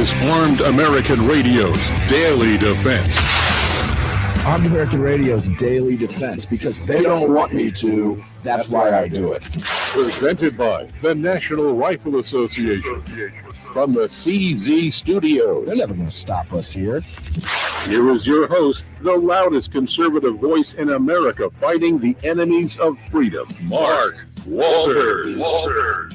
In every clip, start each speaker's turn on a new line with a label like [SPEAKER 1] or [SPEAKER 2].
[SPEAKER 1] is Armed American Radio's Daily Defense.
[SPEAKER 2] Armed American Radio's Daily Defense, because they don't want me to, that's why I do it.
[SPEAKER 1] Presented by the National Rifle Association. From the CZ Studios.
[SPEAKER 2] They're never going to stop us here.
[SPEAKER 1] Here is your host, the loudest conservative voice in America fighting the enemies of freedom, Mark Walters.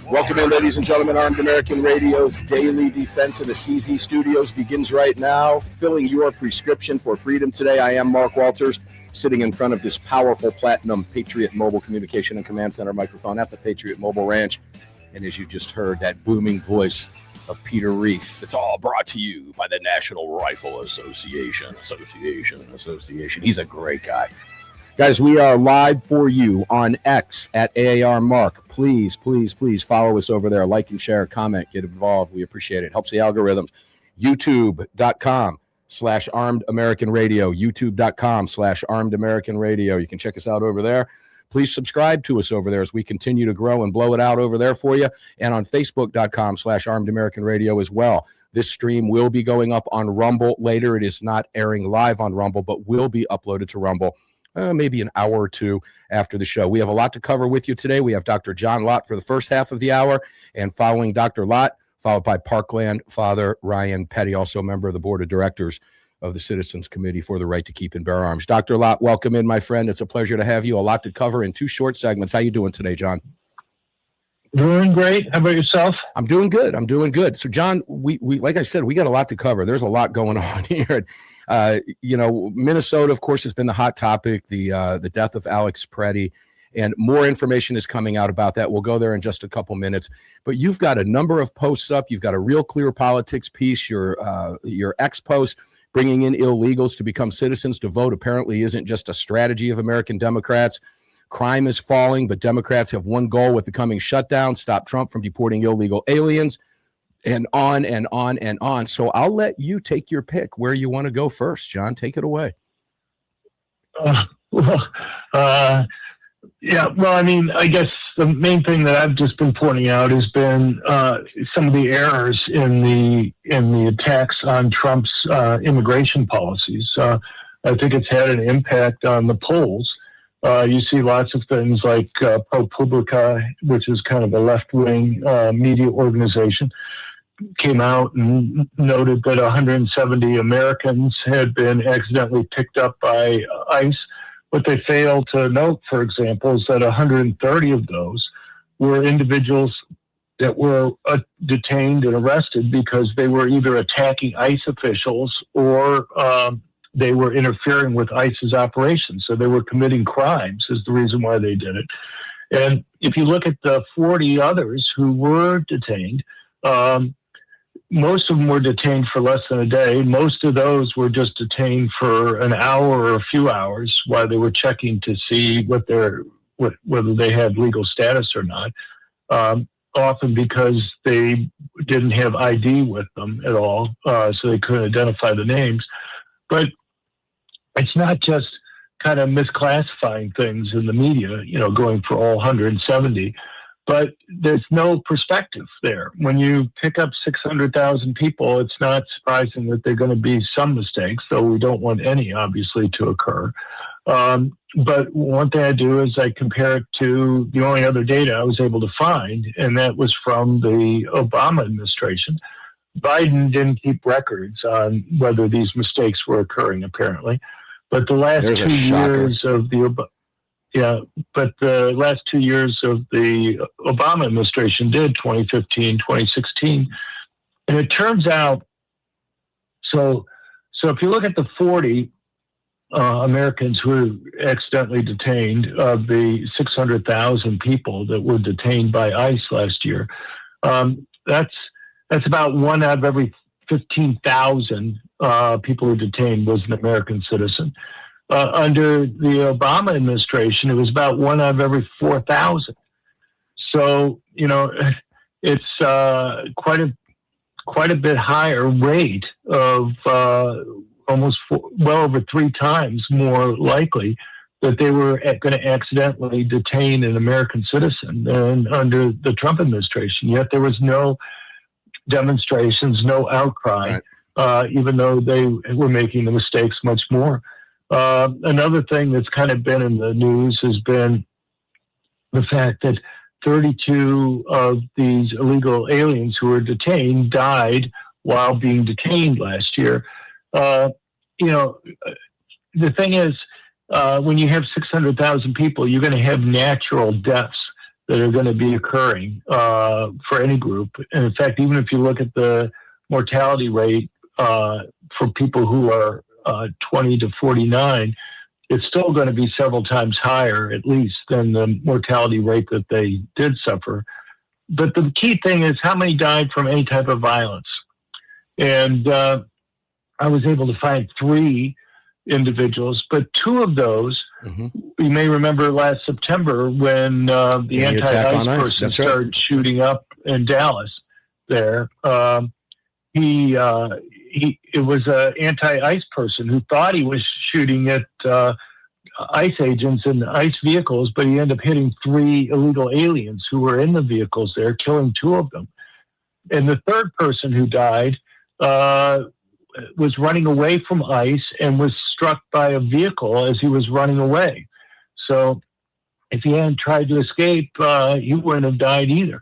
[SPEAKER 2] Welcome in, ladies and gentlemen. Armed American Radio's Daily Defense in the CZ Studios begins right now. Filling your prescription for freedom today. I am Mark Walters, sitting in front of this powerful platinum Patriot Mobile Communication and Command Center microphone at the Patriot Mobile Ranch. And as you just heard, that booming voice of Peter Reef. It's all brought to you by the National Rifle Association. He's a great guy. Guys, we are live for you on X at AAR Mark. Please follow us over there. Like and share, comment, get involved. We appreciate it. Helps the algorithms. YouTube.com/Armed American Radio. YouTube.com/Armed American Radio. You can check us out over there. Please subscribe to us over there as we continue to grow and blow it out over there for you. And on Facebook.com/Armed American Radio as well. This stream will be going up on Rumble later. It is not airing live on Rumble, but will be uploaded to Rumble maybe an hour or two after the show. We have a lot to cover with you today. We have Dr. John Lott for the first half of the hour, and following Dr. Lott, followed by Parkland Father Ryan Petty, also a member of the Board of Directors of the Citizens Committee for the Right to Keep and Bear Arms. Dr. Lott, welcome in, my friend. It's a pleasure to have you. A lot to cover in two short segments. How you doing today, John?
[SPEAKER 3] Doing great. How about yourself?
[SPEAKER 2] I'm doing good. So, John, we like I said, we got a lot to cover. There's a lot going on here. Minnesota, of course, has been the hot topic, the death of Alex Preddy, and more information is coming out about that. We'll go there in just a couple minutes. But you've got a number of posts up. You've got a Real Clear Politics piece, your X post. Bringing in illegals to become citizens to vote apparently isn't just a strategy of American Democrats. Crime is falling, but Democrats have one goal with the coming shutdown: stop Trump from deporting illegal aliens, and on and on and on. So I'll let you take your pick where you want to go first, John. Take it away.
[SPEAKER 3] I guess the main thing that I've just been pointing out has been some of the errors in the attacks on Trump's immigration policies. I think it's had an impact on the polls. You see lots of things like ProPublica, which is kind of a left-wing media organization, came out and noted that 170 Americans had been accidentally picked up by ICE. What they failed to note, for example, is that 130 of those were individuals that were detained and arrested because they were either attacking ICE officials or they were interfering with ICE's operations. So they were committing crimes is the reason why they did it. And if you look at the 40 others who were detained, most of them were detained for less than a day. Most of those were just detained for an hour or a few hours while they were checking to see whether they had legal status or not, often because they didn't have ID with them at all, so they couldn't identify the names. But it's not just kind of misclassifying things in the media, going for all 170. But there's no perspective there. When you pick up 600,000 people, it's not surprising that there are going to be some mistakes, though we don't want any, obviously, to occur. But one thing I do is I compare it to the only other data I was able to find, and that was from the Obama administration. Biden didn't keep records on whether these mistakes were occurring, apparently. But the last 2 years of the the last 2 years of the Obama administration did, 2015, 2016. And it turns out, so if you look at the 40 Americans who were accidentally detained, of the 600,000 people that were detained by ICE last year, that's about one out of every 15,000 people who were detained was an American citizen. Under the Obama administration, it was about one out of every 4,000. So, it's quite a bit higher rate of well over 3 times more likely that they were going to accidentally detain an American citizen than under the Trump administration. Yet there was no demonstrations, no outcry, even though they were making the mistakes much more. Another thing that's kind of been in the news has been the fact that 32 of these illegal aliens who were detained died while being detained last year. The thing is, when you have 600,000 people, you're going to have natural deaths that are going to be occurring for any group. And in fact, even if you look at the mortality rate for people who are 20 to 49, it's still going to be several times higher, at least, than the mortality rate that they did suffer. But the key thing is how many died from any type of violence. And I was able to find 3 individuals, but 2 of those, you may remember last September when the anti-ICE person started shooting up in Dallas there. It was an anti-ICE person who thought he was shooting at ICE agents in ICE vehicles, but he ended up hitting 3 illegal aliens who were in the vehicles there, killing 2 of them. And the third person who died was running away from ICE and was struck by a vehicle as he was running away. So if he hadn't tried to escape, he wouldn't have died either.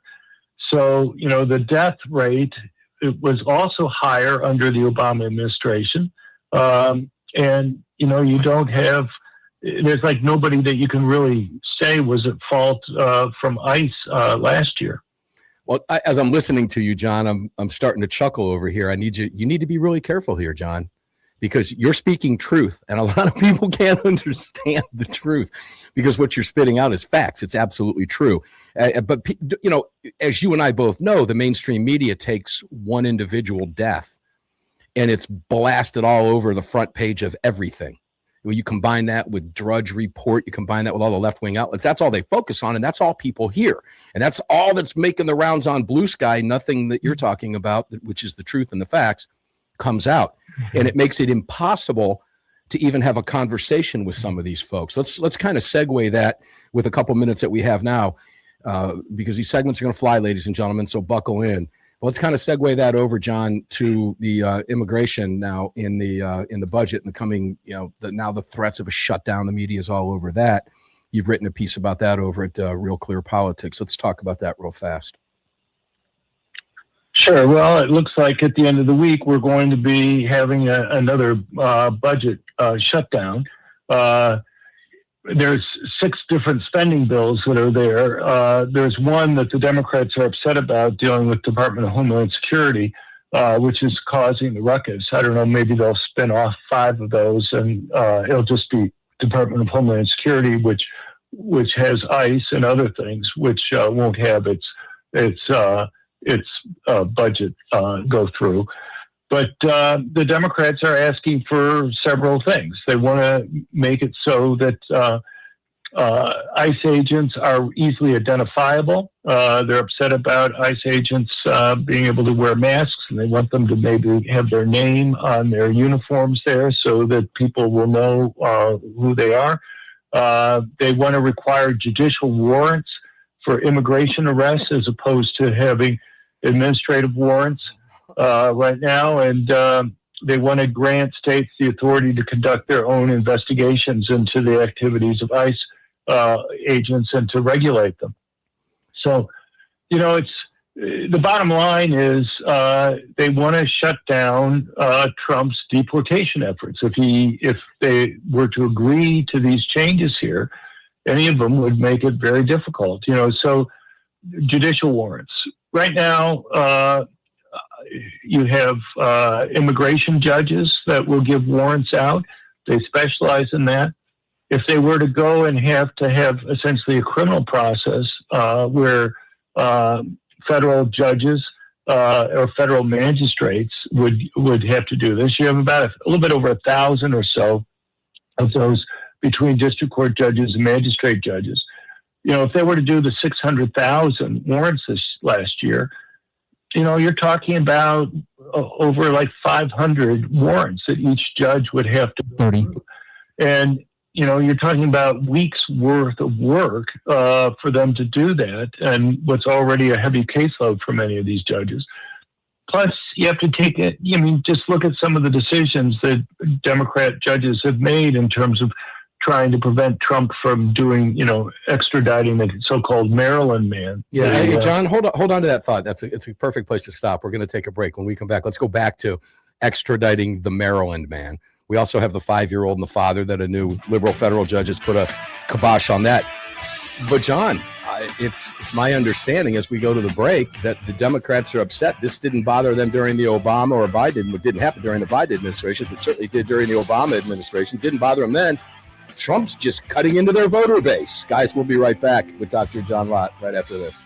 [SPEAKER 3] So, the death rate, it was also higher under the Obama administration. And, you don't have, there's like nobody that you can really say was at fault from ICE last year.
[SPEAKER 2] Well, as I'm listening to you, John, I'm starting to chuckle over here. You need to be really careful here, John, because you're speaking truth, and a lot of people can't understand the truth because what you're spitting out is facts. It's absolutely true. But as you and I both know, the mainstream media takes one individual death and it's blasted all over the front page of everything. When you combine that with Drudge Report, you combine that with all the left-wing outlets, that's all they focus on, and that's all people hear. And that's all that's making the rounds on Blue Sky. Nothing that you're talking about, which is the truth and the facts, comes out. And it makes it impossible to even have a conversation with some of these folks. Let's kind of segue that with a couple minutes that we have now, because these segments are going to fly, ladies and gentlemen, so buckle in. But let's kind of segue that over, John, to the immigration now in the budget and the coming, now the threats of a shutdown. The media is all over that. You've written a piece about that over at Real Clear Politics. Let's talk about that real fast.
[SPEAKER 3] Sure. Well, it looks like at the end of the week, we're going to be having another budget shutdown. There's 6 different spending bills that are there. There's one that the Democrats are upset about dealing with Department of Homeland Security, which is causing the ruckus. I don't know, maybe they'll spin off 5 of those and it'll just be Department of Homeland Security, which has ICE and other things, which won't have its budget go through. But the Democrats are asking for several things. They want to make it so that ICE agents are easily identifiable. They're upset about ICE agents being able to wear masks, and they want them to maybe have their name on their uniforms there so that people will know who they are. They want to require judicial warrants for immigration arrests as opposed to having administrative warrants right now, and they want to grant states the authority to conduct their own investigations into the activities of ICE agents and to regulate them. So, it's the bottom line is they want to shut down Trump's deportation efforts. If they were to agree to these changes here, any of them would make it very difficult. So judicial warrants. Right now, you have immigration judges that will give warrants out. They specialize in that. If they were to go and have essentially a criminal process where federal judges or federal magistrates would have to do this, you have about a little bit over 1,000 or so of those between district court judges and magistrate judges. If they were to do the 600,000 warrants this last year, you're talking about over like 500 warrants that each judge would have to
[SPEAKER 4] 30.
[SPEAKER 3] And, you're talking about weeks worth of work for them to do that. And what's already a heavy caseload for many of these judges. Plus, you have to take it. I mean, just look at some of the decisions that Democrat judges have made in terms of trying to prevent Trump from doing, extraditing the so-called Maryland man.
[SPEAKER 2] Yeah, hey, John, hold on to that thought. It's a perfect place to stop. We're going to take a break. When we come back, let's go back to extraditing the Maryland man. We also have the 5-year-old and the father that a new liberal federal judge has put a kibosh on that. But John, it's my understanding as we go to the break that the Democrats are upset. This didn't bother them during the Obama or Biden. It didn't happen during the Biden administration, but certainly did during the Obama administration. It didn't bother them then. Trump's just cutting into their voter base. Guys, we'll be right back with Dr. John Lott right after this.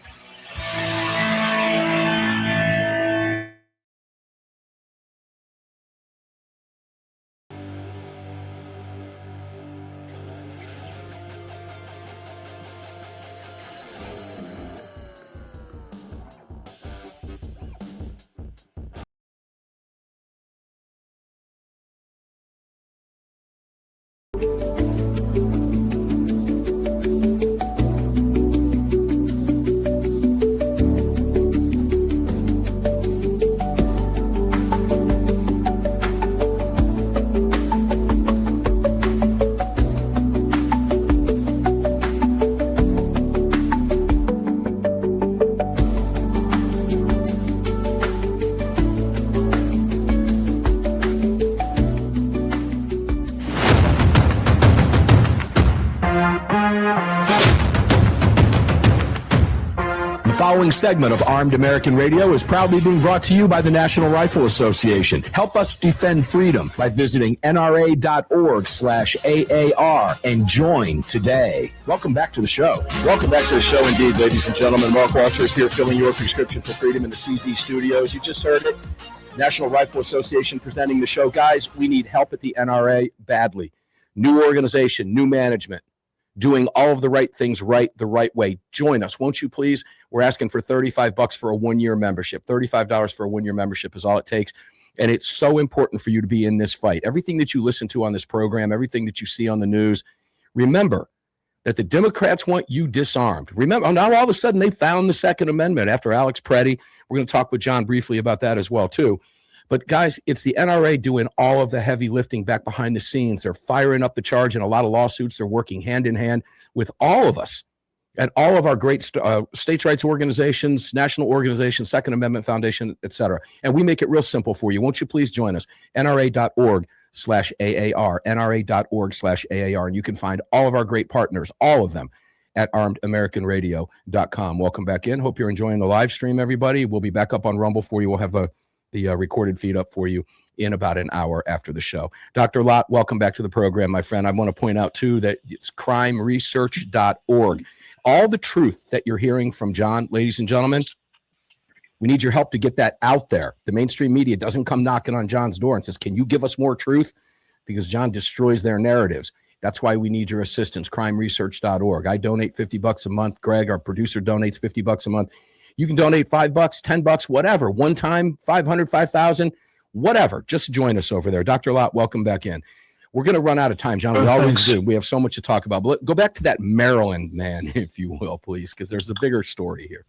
[SPEAKER 2] The following segment of Armed American Radio is proudly being brought to you by the National Rifle Association. Help us defend freedom by visiting nra.org/AAR and join today. Welcome back to the show. Welcome back to the show indeed, ladies and gentlemen. Mark Walter is here filling your prescription for freedom in the CZ studios. You just heard it. National Rifle Association presenting the show. Guys, we need help at the NRA badly. New organization, new management, doing all of the right things the right way. Join us, won't you please? We're asking for $35 for a one-year membership. $35 for a one-year membership is all it takes. And it's so important for you to be in this fight. Everything that you listen to on this program, everything that you see on the news, remember that the Democrats want you disarmed. Remember, now all of a sudden they found the Second Amendment after Alex Preddy. We're going to talk with John briefly about that as well, too. But, guys, it's the NRA doing all of the heavy lifting back behind the scenes. They're firing up the charge in a lot of lawsuits. They're working hand in hand with all of us and all of our great states' rights organizations, national organizations, Second Amendment Foundation, et cetera. And we make it real simple for you. Won't you please join us? NRA.org/AAR, NRA.org/AAR. And you can find all of our great partners, all of them, at ArmedAmericanRadio.com. Welcome back in. Hope you're enjoying the live stream, everybody. We'll be back up on Rumble for you. We'll have the recorded feed up for you in about an hour after the show. Dr. Lott, welcome back to the program, my friend. I want to point out, too, that it's crimeresearch.org. All the truth that you're hearing from John, ladies and gentlemen, we need your help to get that out there. The mainstream media doesn't come knocking on John's door and says, can you give us more truth? Because John destroys their narratives. That's why we need your assistance, crimeresearch.org. I donate $50 a month. Greg, our producer, donates $50 a month. You can donate $5, $10, whatever. One time, 500, 5,000, whatever. Just join us over there. Dr. Lott, welcome back in. We're going to run out of time, John. We always do. We have so much to talk about. But go back to that Maryland man, if you will, please, because there's a bigger story here.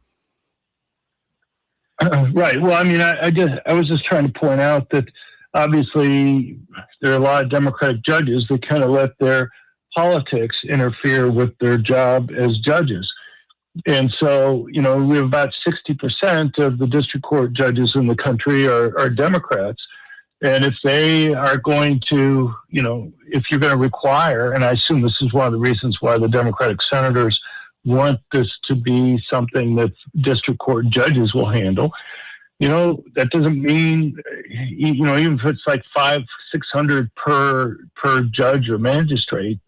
[SPEAKER 3] Right. Well, I mean, I was just trying to point out that obviously there are a lot of Democratic judges that kind of let their politics interfere with their job as judges. And so, we have about 60% of the district court judges in the country are Democrats. And if they are going to, if you're going to require, and I assume this is one of the reasons why the Democratic senators want this to be something that district court judges will handle, that doesn't mean, even if it's like 500-600 per judge or magistrate,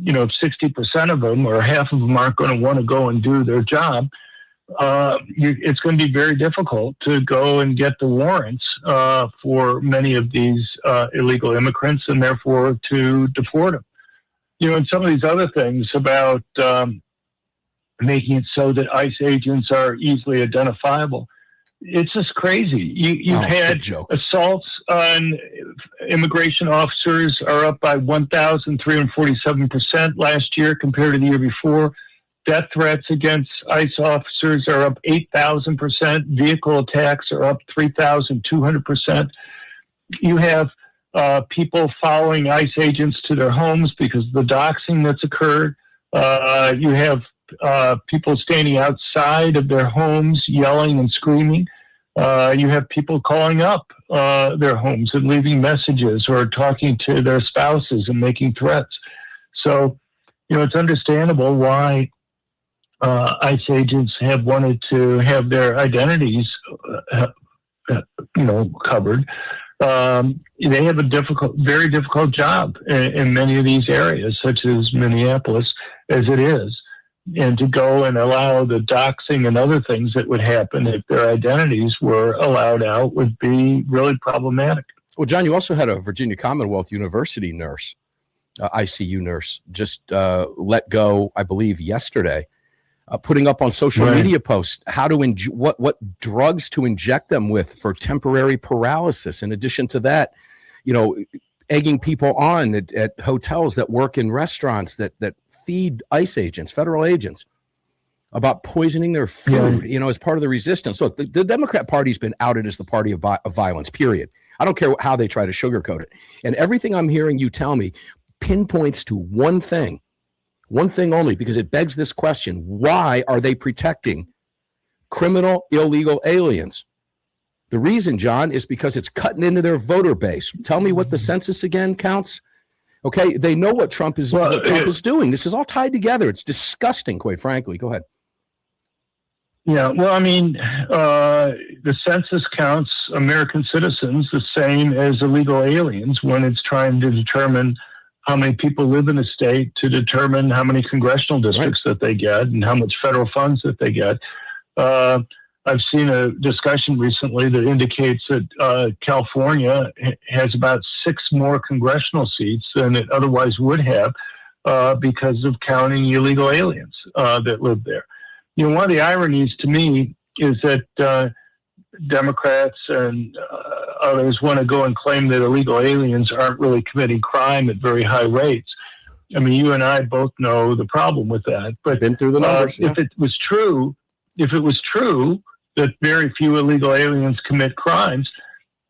[SPEAKER 3] if 60% of them or half of them aren't going to want to go and do their job, it's going to be very difficult to go and get the warrants for many of these illegal immigrants and therefore to deport them. And some of these other things about making it so that ICE agents are easily identifiable. It's just crazy. You've had assaults on immigration officers are up by 1,347% last year compared to the year before. Death threats against ICE officers are up 8,000%. Vehicle attacks are up 3,200%. You have people following ICE agents to their homes because of the doxing that's occurred. You have people standing outside of their homes yelling and screaming. You have people calling up their homes and leaving messages or talking to their spouses and making threats. So, it's understandable why ICE agents have wanted to have their identities, covered. They have a very difficult job in many of these areas, such as Minneapolis, as it is. And to go and allow the doxing and other things that would happen if their identities were allowed out would be really problematic.
[SPEAKER 2] Well, John, you also had a Virginia Commonwealth University nurse, ICU nurse, just let go, I believe, yesterday, putting up on social media posts how to what drugs to inject them with for temporary paralysis. In addition to that, egging people on at hotels that work in restaurants that feed ICE agents, federal agents, about poisoning their food, as part of the resistance. So the Democrat Party's been outed as the party of violence, period. I don't care how they try to sugarcoat it. And everything I'm hearing you tell me pinpoints to one thing only, because it begs this question: why are they protecting criminal, illegal aliens? The reason, John, is because it's cutting into their voter base. Tell me what the census again counts. Okay, they know what Trump is doing. This is all tied together. It's disgusting, quite frankly. Go ahead.
[SPEAKER 3] Yeah, well, the census counts American citizens the same as illegal aliens when it's trying to determine how many people live in a state, to determine how many congressional districts that they get and how much federal funds that they get. I've seen a discussion recently that indicates that California has about 6 more congressional seats than it otherwise would have because of counting illegal aliens that live there. One of the ironies to me is that Democrats and others want to go and claim that illegal aliens aren't really committing crime at very high rates. You and I both know the problem with that. But
[SPEAKER 2] been through the numbers.
[SPEAKER 3] If it was true that very few illegal aliens commit crimes,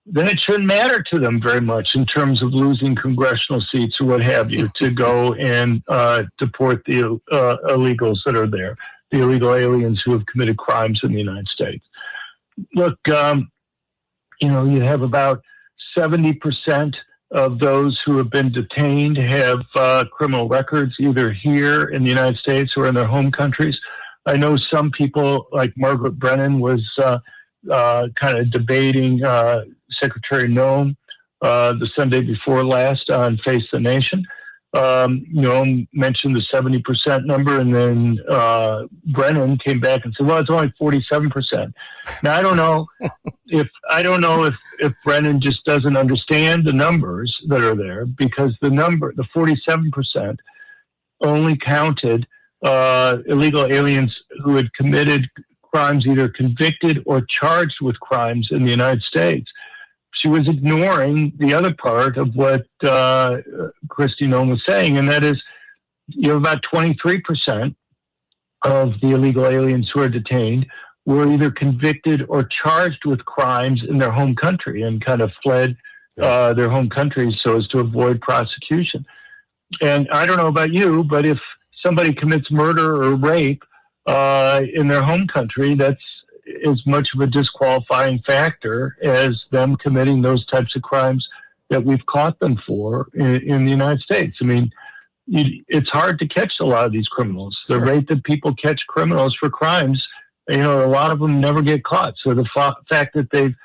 [SPEAKER 3] then it shouldn't matter to them very much in terms of losing congressional seats or what have you to go and deport the illegals that are there, the illegal aliens who have committed crimes in the United States. Look, you have about 70% of those who have been detained have criminal records either here in the United States or in their home countries. I know some people, like Margaret Brennan, was kind of debating Secretary Noem the Sunday before last on Face the Nation. Noem mentioned the 70% number, and then Brennan came back and said, "Well, it's only 47%." Now, I don't know if Brennan just doesn't understand the numbers that are there, because the 47%, only counted illegal aliens who had committed crimes, either convicted or charged with crimes in the United States. She was ignoring the other part of what Kristi Noem was saying, and that is, about 23% of the illegal aliens who are detained were either convicted or charged with crimes in their home country and kind of fled their home countries so as to avoid prosecution. And I don't know about you, but if somebody commits murder or rape in their home country, that's as much of a disqualifying factor as them committing those types of crimes that we've caught them for in the United States. It's hard to catch a lot of these criminals. The rate that people catch criminals for crimes, a lot of them never get caught. So the fact that they've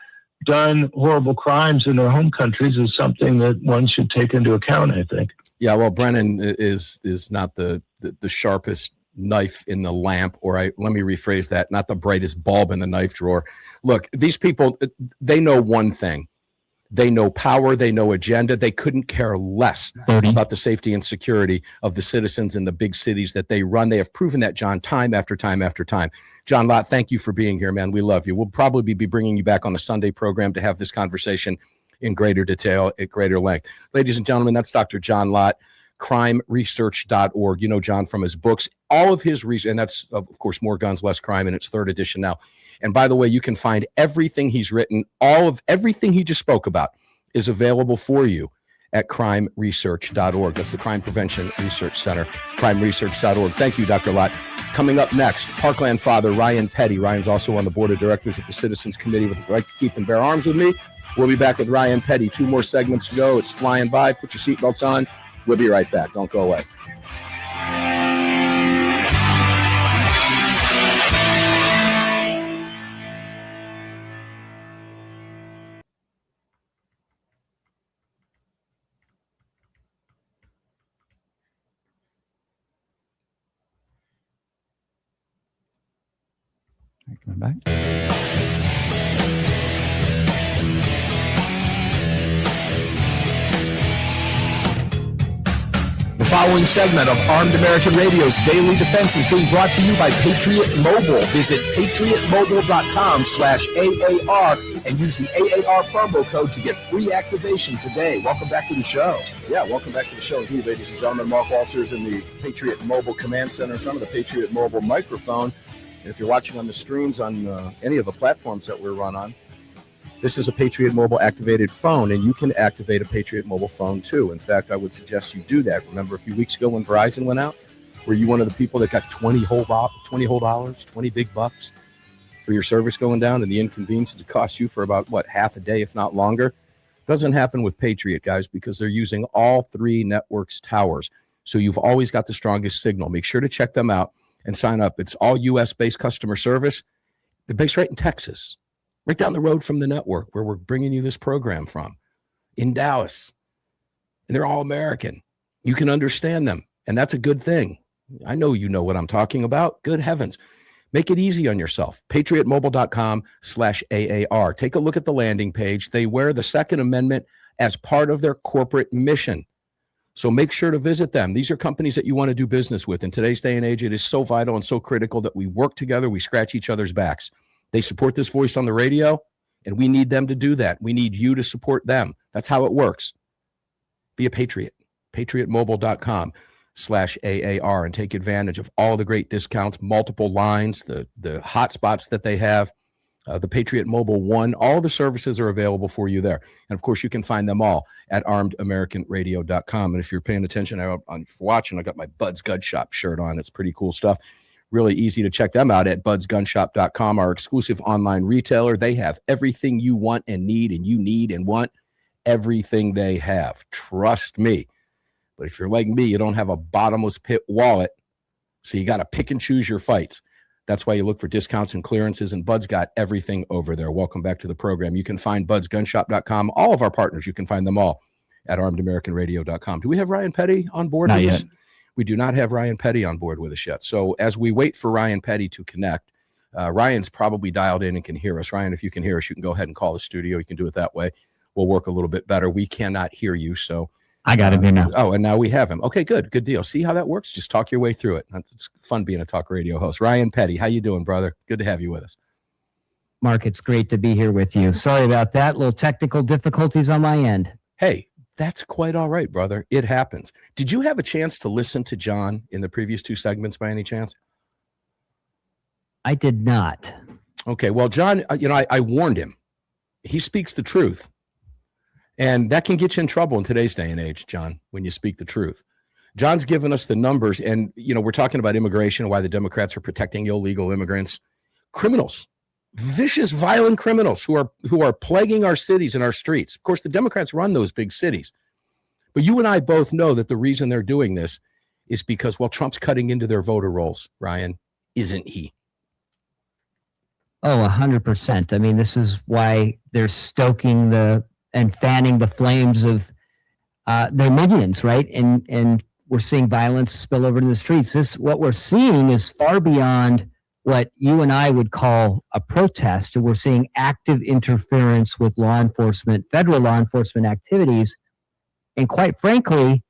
[SPEAKER 3] done horrible crimes in their home countries is something that one should take into account, I think.
[SPEAKER 2] Yeah, well, Brennan is not the sharpest knife in the lamp, let me rephrase that, not the brightest bulb in the knife drawer. Look, these people, they know one thing. They know power, they know agenda. They couldn't care less about the safety and security of the citizens in the big cities that they run. They have proven that, John, time after time after time. John Lott, thank you for being here, man. We love you. We'll probably be bringing you back on the Sunday program to have this conversation in greater detail, at greater length. Ladies and gentlemen, that's Dr. John Lott, crimeresearch.org. You know John from his books, all of his research, and that's, of course, More Guns, Less Crime, in its 3rd edition now. And by the way, you can find everything he's written, all of everything he just spoke about is available for you at crimeresearch.org. That's the Crime Prevention Research Center, crimeresearch.org. Thank you, Dr. Lott. Coming up next, Parkland father Ryan Petty. Ryan's also on the board of directors of the Citizens Committee with the right to keep and bear arms with me. We'll be back with Ryan Petty. 2 more segments to go. It's flying by. Put your seatbelts on. We'll be right back. Don't go away.
[SPEAKER 4] Coming back.
[SPEAKER 2] The following segment of Armed American Radio's Daily Defense is being brought to you by Patriot Mobile. Visit patriotmobile.com/AAR and use the AAR promo code to get free activation today. Welcome back to the show. Yeah, welcome back to the show. Indeed, ladies and gentlemen, Mark Walters in the Patriot Mobile Command Center in front of the Patriot Mobile microphone. And if you're watching on the streams on any of the platforms that we're run on, this is a Patriot Mobile activated phone, and you can activate a Patriot Mobile phone too. In fact, I would suggest you do that. Remember a few weeks ago when Verizon went out? Were you one of the people that got $20 whole dollars, 20 big bucks for your service going down, and the inconvenience it cost you for about, half a day, if not longer? Doesn't happen with Patriot, guys, because they're using all 3 networks' towers. So you've always got the strongest signal. Make sure to check them out and sign up. It's all U.S.-based customer service. They're based right in Texas, right down the road from the network where we're bringing you this program from, in Dallas. And they're all American. You can understand them, and that's a good thing. I know you know what I'm talking about. Good heavens. Make it easy on yourself. patriotmobile.com/AAR. Take a look at the landing page. They wear the Second Amendment as part of their corporate mission. So make sure to visit them. These are companies that you want to do business with. In today's day and age, it is so vital and so critical that we work together, we scratch each other's backs. They support this voice on the radio, and we need them to do that. We need you to support them. That's how it works. Be a patriot. patriotmobile.com/AAR and take advantage of all the great discounts, multiple lines, the hotspots that they have, the Patriot Mobile One. All the services are available for you there. And, of course, you can find them all at armedamericanradio.com. And if you're paying attention, if you're watching, I got my Bud's Gun Shop shirt on. It's pretty cool stuff. Really easy to check them out at budsgunshop.com, our exclusive online retailer. They have everything you want and need, and you need and want everything they have. Trust me. But if you're like me, you don't have a bottomless pit wallet, so you got to pick and choose your fights. That's why you look for discounts and clearances, and Bud's got everything over there. Welcome back to the program. You can find budsgunshop.com. All of our partners, you can find them all at armedamericanradio.com. Do we have Ryan Petty on board?
[SPEAKER 4] Not yet.
[SPEAKER 2] We do not have Ryan Petty on board with us yet. So as we wait for Ryan Petty to connect, Ryan's probably dialed in and can hear us. Ryan, if you can hear us, you can go ahead and call the studio. You can do it that way. We'll work a little bit better. We cannot hear you, so
[SPEAKER 4] I got him here now.
[SPEAKER 2] Oh, and now we have him. Okay, good deal. See how that works? Just talk your way through it. It's fun being a talk radio host. Ryan Petty, how you doing, brother? Good to have you with us.
[SPEAKER 4] Mark, it's great to be here with you. Sorry about that. Little technical difficulties on my end.
[SPEAKER 2] Hey, that's quite all right, brother. It happens. Did you have a chance to listen to John in the previous 2 segments by any chance?
[SPEAKER 4] I did not.
[SPEAKER 2] Okay, well, John, I warned him. He speaks the truth. And that can get you in trouble in today's day and age, John, when you speak the truth. John's given us the numbers, and, we're talking about immigration and why the Democrats are protecting illegal immigrants. Criminals, vicious, violent criminals who are plaguing our cities and our streets. Of course, the Democrats run those big cities. But you and I both know that the reason they're doing this is because, Trump's cutting into their voter rolls, Ryan, isn't he?
[SPEAKER 4] Oh, 100%. I mean, this is why they're stoking and fanning the flames of their minions, right? And we're seeing violence spill over to the streets. What we're seeing is far beyond what you and I would call a protest. We're seeing active interference with law enforcement, federal law enforcement activities, and quite frankly,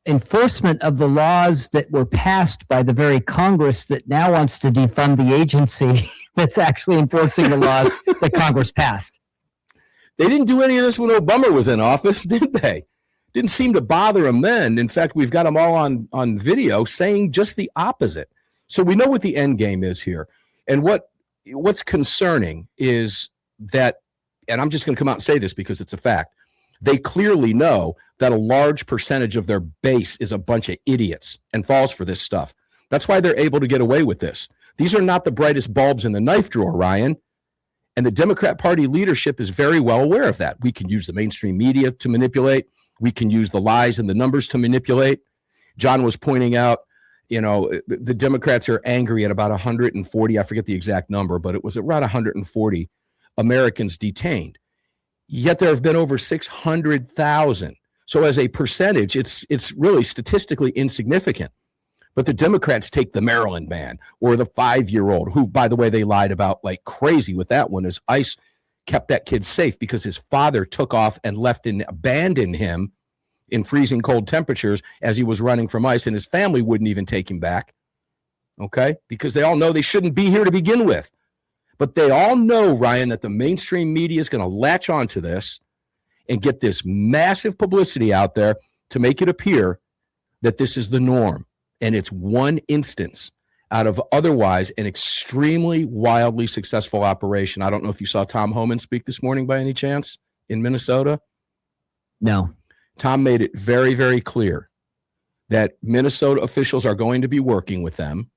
[SPEAKER 4] enforcement of the laws that were passed by the very Congress that now wants to defund the agency that's actually enforcing the laws that Congress passed.
[SPEAKER 2] They didn't do any of this when Obama was in office, did they? Didn't seem to bother him then. In fact, we've got them all on video saying just the opposite. So we know what the end game is here. And what's concerning is that, and I'm just going to come out and say this because it's a fact, they clearly know that a large percentage of their base is a bunch of idiots and falls for this stuff. That's why they're able to get away with this. These are not the brightest bulbs in the knife drawer, Ryan. And the Democrat Party leadership is very well aware of that. We can use the mainstream media to manipulate. We can use the lies and the numbers to manipulate. John was pointing out, the Democrats are angry at about 140, I forget the exact number, but it was around 140 Americans detained. Yet there have been over 600,000. So as a percentage, it's really statistically insignificant. But the Democrats take the Maryland man or the 5-year-old, who, by the way, they lied about like crazy with that one, as ICE kept that kid safe because his father took off and left and abandoned him in freezing cold temperatures as he was running from ICE, and his family wouldn't even take him back, okay? Because they all know they shouldn't be here to begin with. But they all know, Ryan, that the mainstream media is going to latch onto this and get this massive publicity out there to make it appear that this is the norm. And it's one instance out of otherwise an extremely wildly successful operation. I don't know if you saw Tom Homan speak this morning by any chance in Minnesota.
[SPEAKER 4] No.
[SPEAKER 2] Tom made it very, very clear that Minnesota officials are going to be working with them.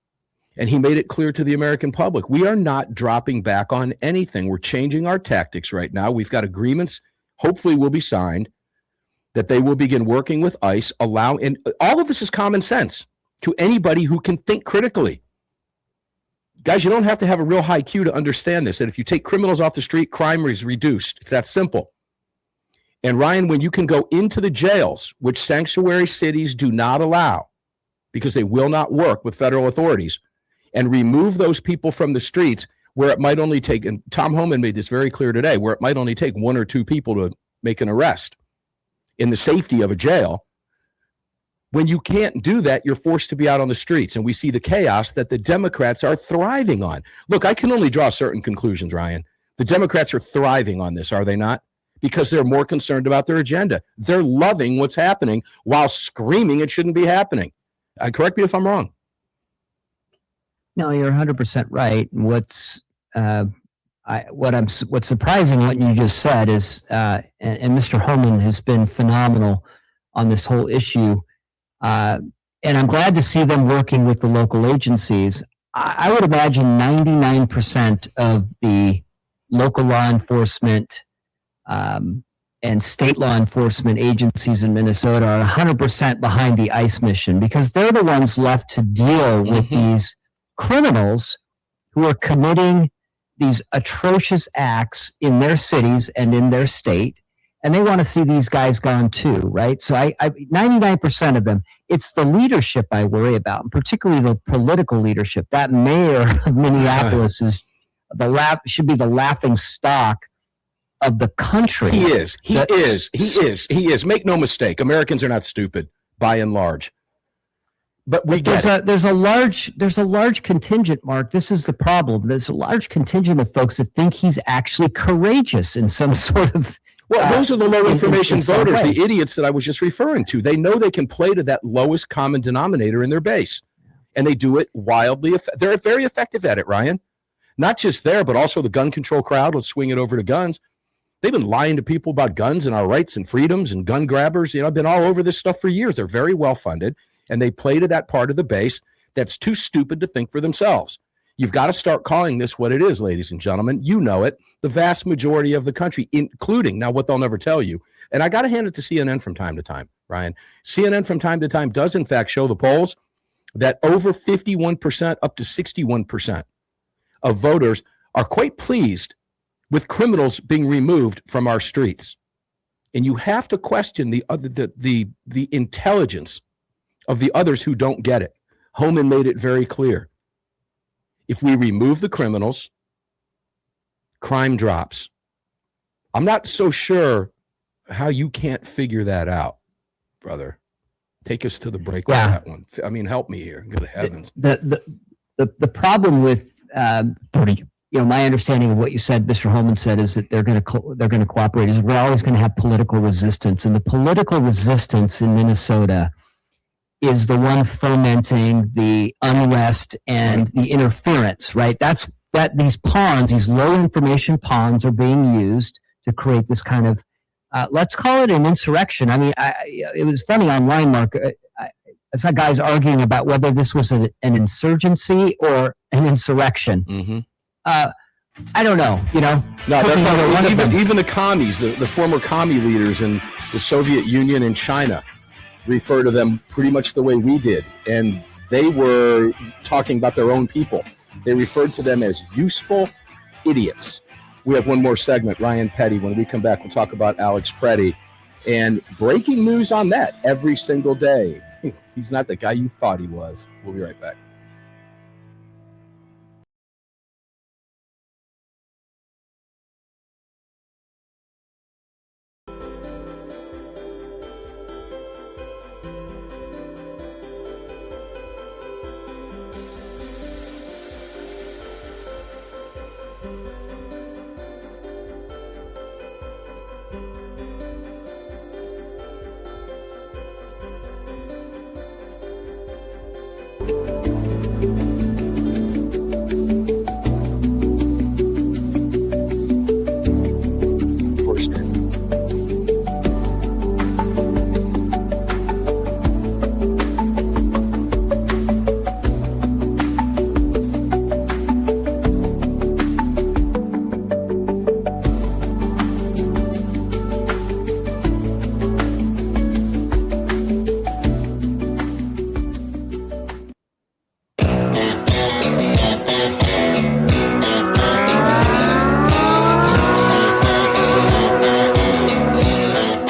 [SPEAKER 2] And he made it clear to the American public, we are not dropping back on anything. We're changing our tactics right now. We've got agreements, hopefully will be signed, that they will begin working with ICE, and all of this is common sense to anybody who can think critically. Guys, you don't have to have a real high IQ to understand this, that if you take criminals off the street, crime is reduced. It's that simple. And Ryan, when you can go into the jails, which sanctuary cities do not allow, because they will not work with federal authorities, and remove those people from the streets where it might only take, and Tom Homan made this very clear today, where it might only take 1 or 2 people to make an arrest in the safety of a jail. When you can't do that, you're forced to be out on the streets. And we see the chaos that the Democrats are thriving on. Look, I can only draw certain conclusions, Ryan. The Democrats are thriving on this, are they not? Because they're more concerned about their agenda. They're loving what's happening while screaming it shouldn't be happening. Correct me if I'm wrong.
[SPEAKER 4] No, you're 100% right. What's surprising what you just said is, and Mr. Holman has been phenomenal on this whole issue. And I'm glad to see them working with the local agencies. I would imagine 99% of the local law enforcement and state law enforcement agencies in Minnesota are 100% behind the ICE mission, because they're the ones left to deal with these criminals who are committing these atrocious acts in their cities and in their state. And they want to see these guys gone too, right? So 99% of them, it's the leadership I worry about, and particularly the political leadership. That mayor of Minneapolis should be the laughing stock of the country.
[SPEAKER 2] He is. Make no mistake. Americans are not stupid by and large. But
[SPEAKER 4] there's a large contingent, Mark. This is the problem. There's a large contingent of folks that think he's actually courageous in some sort of.
[SPEAKER 2] Well, those are the low information voters, the idiots that I was just referring to. They know they can play to that lowest common denominator in their base, and they do it wildly. They're very effective at it, Ryan. Not just there, but also the gun control crowd. Let's swing it over to guns. They've been lying to people about guns and our rights and freedoms and gun grabbers. I've been all over this stuff for years. They're very well funded. And they play to that part of the base that's too stupid to think for themselves. You've got to start calling this what it is, ladies and gentlemen. You know it. The vast majority of the country, including now what they'll never tell you. And I got to hand it to CNN from time to time, Ryan. CNN from time to time does, in fact, show the polls that over 51% up to 61% of voters are quite pleased with criminals being removed from our streets. And you have to question the intelligence of the others who don't get it. Homan made it very clear. If we remove the criminals, crime drops. I'm not so sure how you can't figure that out, brother. Take us to the break with that one. I mean, help me here. Good heavens.
[SPEAKER 4] The problem with 30. my understanding of what you said, Mr. Holman said, is that they're going to cooperate. Is we're always going to have political resistance, and the political resistance in Minnesota is the one fomenting the unrest and the interference. Right? These pawns, these low information pawns, are being used to create this kind of let's call it an insurrection. I mean, it was funny online, Mark. I saw guys arguing about whether this was an insurgency or an insurrection.
[SPEAKER 2] Mm-hmm.
[SPEAKER 4] I don't know.
[SPEAKER 2] No, even the commies, the former commie leaders in the Soviet Union and China, refer to them pretty much the way we did, and they were talking about their own people. They referred to them as useful idiots. We have one more segment, Ryan Petty. When we come back, we'll talk about Alex Preddy and breaking news on that every single day. He's not the guy you thought he was. We'll be right back.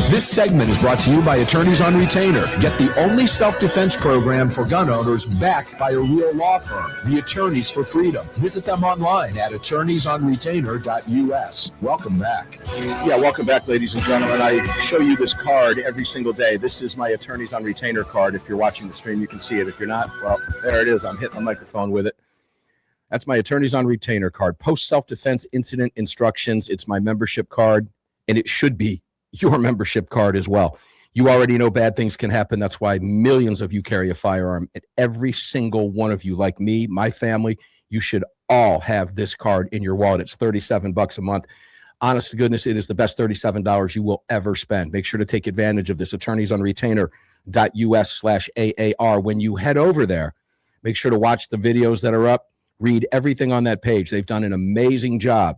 [SPEAKER 2] This segment is brought to you by Attorneys on Retainer. Get the only self-defense program for gun owners backed by a real law firm, the Attorneys for Freedom. Visit them online at attorneysonretainer.us. Welcome back. Yeah, welcome back, ladies and gentlemen. I show you this card every single day. This is my Attorneys on Retainer card. If you're watching the stream, you can see it. If you're not, well, there it is. I'm hitting the microphone with it. That's my Attorneys on Retainer card. Post self-defense incident instructions. It's my membership card, and it should be your membership card as well. You already know bad things can happen. That's why millions of you carry a firearm. And every single one of you, like me, my family, you should all have this card in your wallet. It's $37 a month. Honest to goodness, it is the best $37 you will ever spend. Make sure to take advantage of this. attorneysonretainer.us/AAR. When you head over there, make sure to watch the videos that are up. Read everything on that page. They've done an amazing job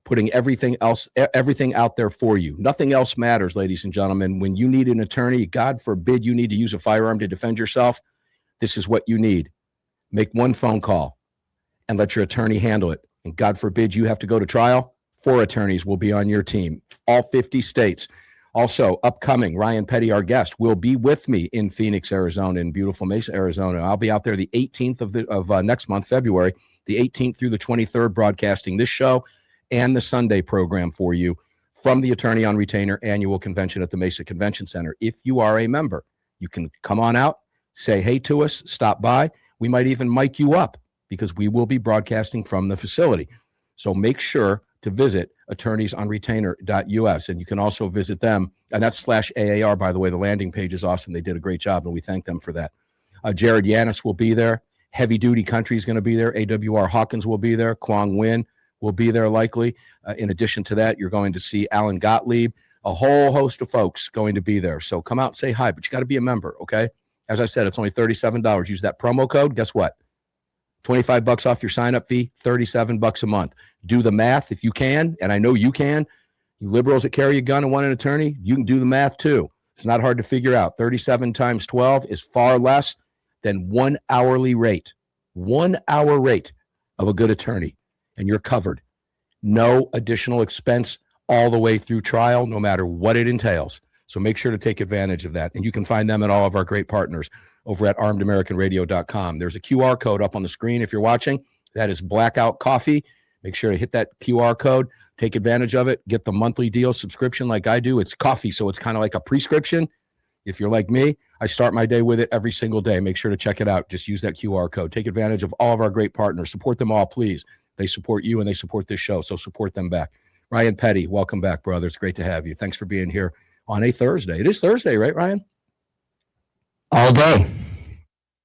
[SPEAKER 2] putting everything out there for you. Nothing else matters, ladies and gentlemen. When you need an attorney, God forbid you need to use a firearm to defend yourself, this is what you need. Make one phone call and let your attorney handle it. And God forbid you have to go to trial, 4 attorneys will be on your team, all 50 states. Also, upcoming, Ryan Petty, our guest, will be with me in Phoenix, Arizona, in beautiful Mesa, Arizona. I'll be out there the 18th of next month, February, the 18th through the 23rd, broadcasting this show and the Sunday program for you from the Attorney on Retainer annual convention at the Mesa Convention Center. If you are a member, you can come on out, say hey to us, stop by. We might even mic you up because we will be broadcasting from the facility. So make sure to visit attorneysonretainer.us, and you can also visit them, and that's /AAR, by the way. The landing page is awesome. They did a great job, and we thank them for that. Jared Yanis will be there. Heavy Duty Country is going to be there. AWR Hawkins will be there. Kwong Win will be there likely. In addition to that, you're going to see Alan Gottlieb, a whole host of folks going to be there. So come out and say hi, but you got to be a member, okay? As I said, it's only $37. Use that promo code. Guess what? $25 off your sign-up fee, $37 a month. Do the math if you can, and I know you can. You liberals that carry a gun and want an attorney, you can do the math too. It's not hard to figure out. 37 times 12 is far less than 1 hourly rate. 1 hour rate of a good attorney. And you're covered. No additional expense all the way through trial, no matter what it entails. So make sure to take advantage of that. And you can find them and all of our great partners over at armedamericanradio.com. There's a QR code up on the screen if you're watching. That is Blackout Coffee. Make sure to hit that QR code. Take advantage of it. Get the monthly deal subscription like I do. It's coffee, so it's kind of like a prescription. If you're like me, I start my day with it every single day. Make sure to check it out. Just use that QR code. Take advantage of all of our great partners. Support them all, please. They support you and they support this show, so support them back. Ryan Petty, welcome back, brother. It's great to have you. Thanks for being here on a Thursday. It is Thursday, right, Ryan?
[SPEAKER 4] All day.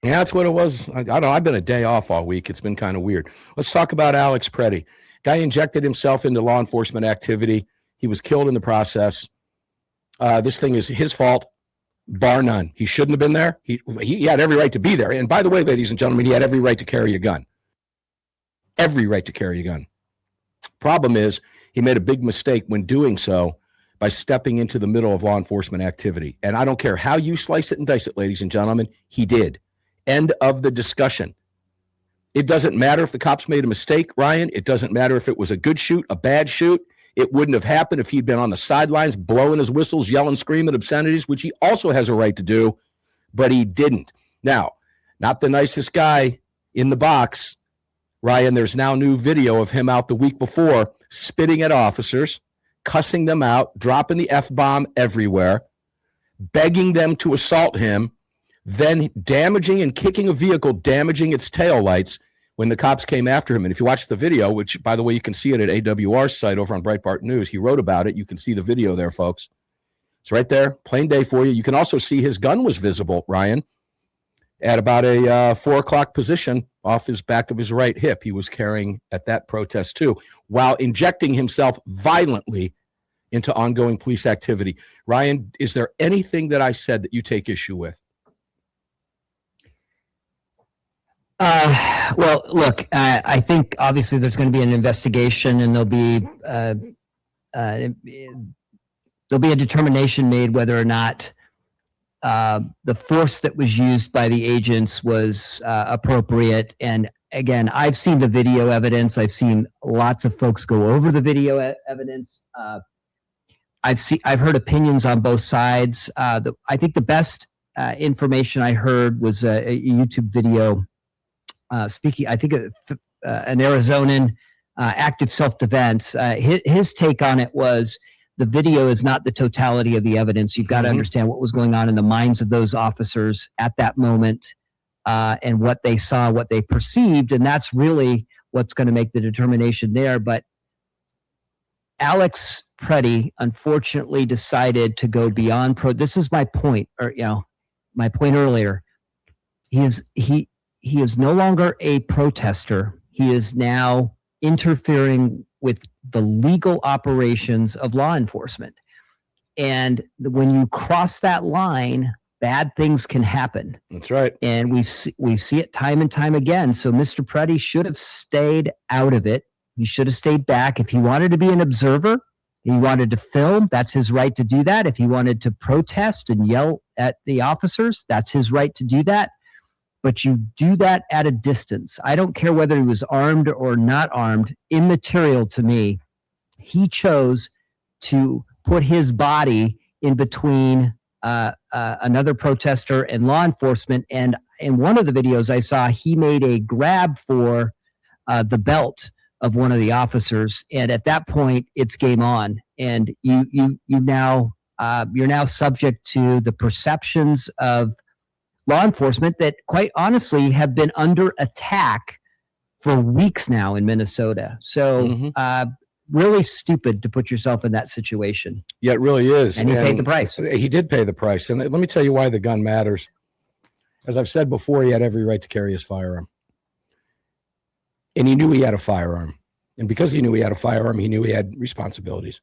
[SPEAKER 2] Yeah, that's what it was. I don't know. I've been a day off all week. It's been kind of weird. Let's talk about Alex Preddy. Guy injected himself into law enforcement activity. He was killed in the process. This thing is his fault, bar none. He shouldn't have been there. He had every right to be there. And by the way, ladies and gentlemen, he had every right to carry a gun. Every right to carry a gun. Problem is, he made a big mistake when doing so by stepping into the middle of law enforcement activity. And I don't care how you slice it and dice it, ladies and gentlemen, he did. End of the discussion. It doesn't matter if the cops made a mistake, Ryan. It doesn't matter if it was a good shoot, a bad shoot. It wouldn't have happened if he'd been on the sidelines, blowing his whistles, yelling, screaming obscenities, which he also has a right to do, but he didn't. Now, not the nicest guy in the box, Ryan. There's now new video of him out the week before spitting at officers, cussing them out, dropping the F-bomb everywhere, begging them to assault him, then damaging and kicking a vehicle, damaging its taillights when the cops came after him. And if you watch the video, which, by the way, you can see it at AWR's site over on Breitbart News, he wrote about it. You can see the video there, folks. It's right there, plain day for you. You can also see his gun was visible, Ryan, at about a 4 o'clock position off his back of his right hip. He was carrying at that protest too, while injecting himself violently into ongoing police activity. Ryan, is there anything that I said that you take issue with?
[SPEAKER 4] Well, look, I think obviously there's going to be an investigation, and there'll be a determination made whether or not the force that was used by the agents was appropriate. And again, I've seen the video evidence. I've seen lots of folks go over the video evidence. I've heard opinions on both sides. I think the best information I heard was a YouTube video. Speaking, I think an Arizonan active self-defense. His take on it was the video is not the totality of the evidence. You've got to understand what was going on in the minds of those officers at that moment, and what they saw, what they perceived, and that's really what's going to make the determination there. But Alex Preddy unfortunately decided to go beyond this is my point, or my point earlier. He is no longer a protester. He is now interfering with the legal operations of law enforcement. And when you cross that line, bad things can happen.
[SPEAKER 2] That's right.
[SPEAKER 4] And we see it time and time again. So Mr. Preddy should have stayed out of it. He should have stayed back. If he wanted to be an observer, he wanted to film, that's his right to do that. If he wanted to protest and yell at the officers, that's his right to do that. But you do that at a distance. I don't care whether he was armed or not armed. Immaterial to me. He chose to put his body in between another protester and law enforcement. And in one of the videos I saw, he made a grab for the belt of one of the officers. And at that point, it's game on. And you're now subject to the perceptions of law enforcement that, quite honestly, have been under attack for weeks now in Minnesota. So really stupid to put yourself in that situation.
[SPEAKER 2] Yeah, it really is.
[SPEAKER 4] And he paid the price.
[SPEAKER 2] He did pay the price. And let me tell you why the gun matters. As I've said before, he had every right to carry his firearm. And he knew he had a firearm. And because he knew he had a firearm, he knew he had responsibilities.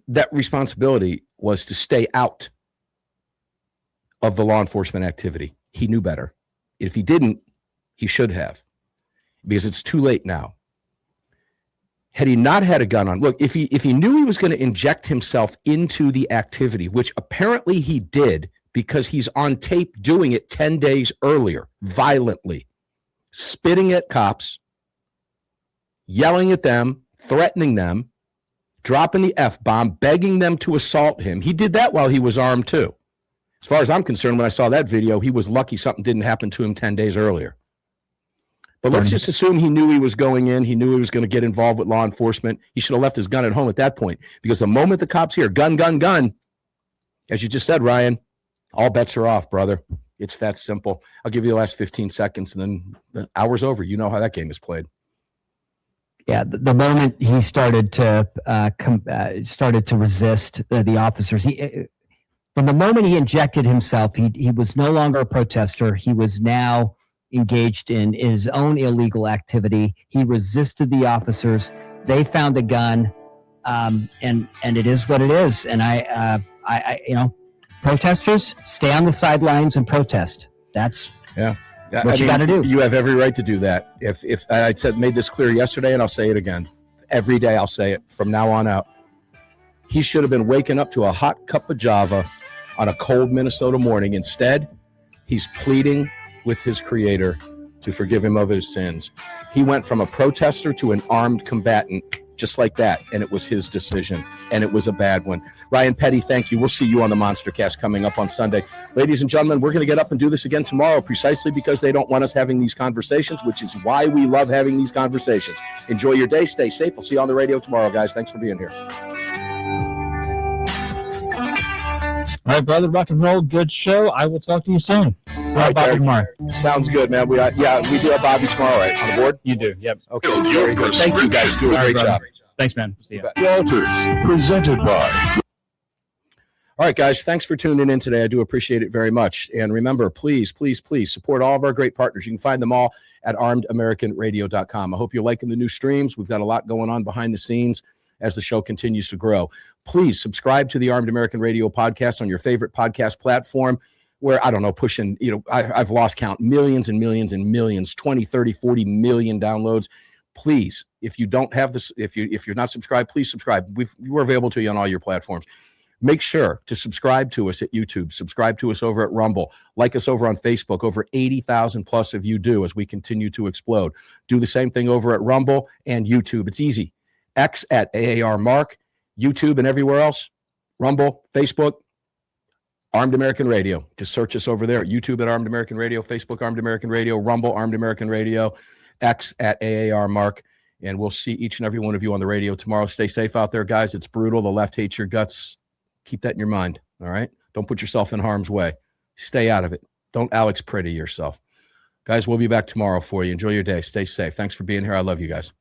[SPEAKER 2] That responsibility was to stay out of the law enforcement activity. He knew better. If he didn't, he should have, because it's too late now. Had he not had a gun on, look, if he knew he was going to inject himself into the activity, which apparently he did because he's on tape doing it 10 days earlier, violently, spitting at cops, yelling at them, threatening them, dropping the F-bomb, begging them to assault him. He did that while he was armed too. As far as I'm concerned, when I saw that video, he was lucky something didn't happen to him 10 days earlier. But let's just assume he knew he was going in. He knew he was going to get involved with law enforcement. He should have left his gun at home at that point, because the moment the cops hear gun, gun, gun, as you just said, Ryan, all bets are off, brother. It's that simple. I'll give you the last 15 seconds, and then the hour's over. You know how that game is played.
[SPEAKER 4] Yeah, the moment he started to resist the officers, from the moment he injected himself, he was no longer a protester. He was now engaged in his own illegal activity. He resisted the officers. They found a gun, and it is what it is. And I protesters, stay on the sidelines and protest. That's what you got to do.
[SPEAKER 2] You have every right to do that. If I made this clear yesterday, and I'll say it again, every day I'll say it from now on out. He should have been waking up to a hot cup of Java on a cold Minnesota morning. Instead, he's pleading with his Creator to forgive him of his sins. He went from a protester to an armed combatant just like that, and it was his decision, and it was a bad one. Ryan Petty, thank you. We'll see you on the Monster Cast coming up on Sunday. Ladies and gentlemen, we're going to get up and do this again tomorrow precisely because they don't want us having these conversations, which is why we love having these conversations. Enjoy your day. Stay safe. We'll see you on the radio tomorrow, guys. Thanks for being here.
[SPEAKER 5] All right, brother, rock and roll. Good show. I will talk to you soon.
[SPEAKER 2] All right,
[SPEAKER 5] Bobby tomorrow.
[SPEAKER 2] Sounds good, man. We do have Bobby tomorrow, right? On the board?
[SPEAKER 5] You do. Yep.
[SPEAKER 2] Okay. Very good. Thank you guys. Do a great job.
[SPEAKER 5] Thanks, man. See you.
[SPEAKER 1] Walters, presented by.
[SPEAKER 2] All right, guys, thanks for tuning in today. I do appreciate it very much. And remember, please, please, please support all of our great partners. You can find them all at armedamericanradio.com. I hope you're liking the new streams. We've got a lot going on behind the scenes as the show continues to grow. Please subscribe to the Armed American Radio podcast on your favorite podcast platform where, I don't know, pushing, I've lost count, millions and millions and millions, 20, 30, 40 million downloads. Please, if you don't have this, if you're not subscribed, please subscribe. We're available to you on all your platforms. Make sure to subscribe to us at YouTube, subscribe to us over at Rumble, like us over on Facebook. Over 80,000 plus of you do as we continue to explode. Do the same thing over at Rumble and YouTube. It's easy. X at AAR Mark, YouTube and everywhere else. Rumble, Facebook, Armed American Radio. Just search us over there at YouTube at Armed American Radio, Facebook Armed American Radio, Rumble Armed American Radio, X at AAR Mark. And we'll see each and every one of you on the radio tomorrow. Stay safe out there, guys. It's brutal. The left hates your guts. Keep that in your mind, all right? Don't put yourself in harm's way. Stay out of it. Don't Alex Pretty yourself. Guys, we'll be back tomorrow for you. Enjoy your day. Stay safe. Thanks for being here. I love you guys.